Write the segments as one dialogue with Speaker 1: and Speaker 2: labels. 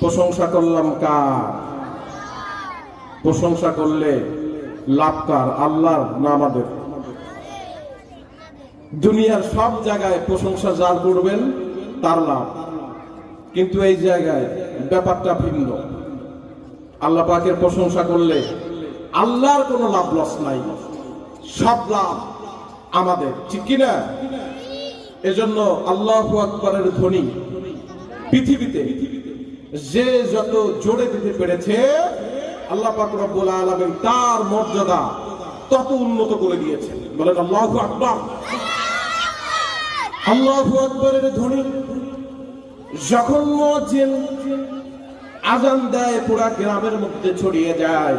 Speaker 1: প্রশংসা করলাম কার? প্রশংসা করলে লাভ কার? আল্লাহর না আমাদের? দুনিয়ার সব জায়গায় প্রশংসা যার করবেন তার লাভ, কিন্তু এই জায়গায় ব্যাপারটা ভিন্ন। আল্লাহ পাকের প্রশংসা করলে আল্লাহর কোনো লাভ লস নাই, সব লাভ আমাদের, ঠিক কিনা? এজন্য আল্লাহু আকবারের ধ্বনি পৃথিবীতে যে যত জোরে দিতে পেরেছে, আল্লাহ পাক রব্বুল আলামিন তার মর্যাদা তত উন্নত করে দিয়েছেন। বলেন আল্লাহু আকবার। আল্লাহু আকবারের ধ্বনি যখন মুয়াজ্জিন আযান দেয় পুরা গ্রামের মধ্যে ছড়িয়ে যায়।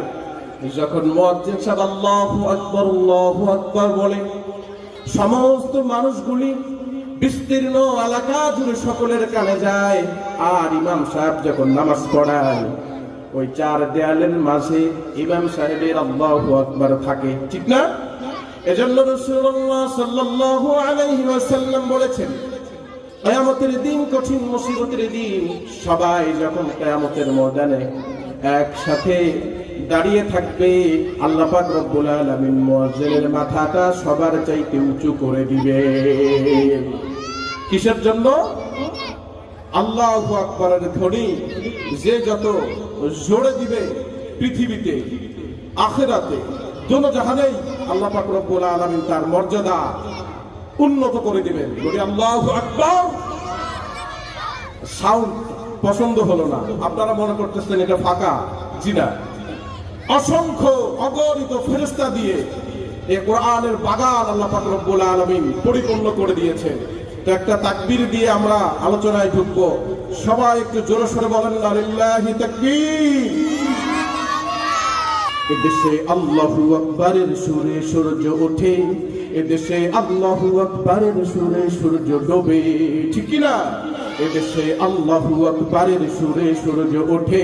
Speaker 1: যখন মুয়াজ্জিন সাহেব আল্লাহু আকবার বলে, সমস্ত মানুষগুলি বিস্তীর্ণ এলাকা জুড়ে সকলের কানে যায়। আর ইমাম সাহেব যখন নামাজ পড়ায়, ওই চার দেয়ালের মাঝে ইমাম সাহেবের আল্লাহু আকবার থাকে, ঠিক না? এজন্য রাসূলুল্লাহ সাল্লাল্লাহু আলাইহি ওয়াসাল্লাম বলেছেন, কিয়ামতের দিন কঠিন মুসিবতের দিন, সবাই যখন কিয়ামতের ময়দানে একসাথে দাঁড়িয়ে থাকবে, আল্লাহ পাক রব্বুল আলামিন মুয়াজ্জিনের মাথাটা সবার চাইতে উঁচু করে দিবে। কিসের জন্য? আল্লাহু আকবারের ধ্বনি যে যত জোরে দিবে, পৃথিবীতে আখিরাতে দোনো জাহানেই আল্লাহ পাক রব্বুল আলামিন তার মর্যাদা উন্নত করে দিবেন। বলি আল্লাহু আকবার। সাউন্ড পছন্দ হলো না, আপনারা মনে করতেছেন এটা ফাঁকা। জি না, অসংখ্য অগণিত ফেরেশতা দিয়ে এই কোরআনের বাগান আল্লাহ পাক রব্বুল আলামিন পরিপূর্ণ করে দিয়েছেন। তো একটা তাকবীর দিয়ে আমরা আলোচনায় ঢুকবো। সবাই একটু জোরে সোরে বলেন না, লিল্লাহি তাকবীর। এদেশে আল্লাহু আকবারের সুরে সূর্য ওঠে, এদেশে আল্লাহু আকবারের সুরে সূর্য ডোবে, ঠিক কি না? এদেশে আল্লাহু আকবারের সুরে সূর্য ওঠে।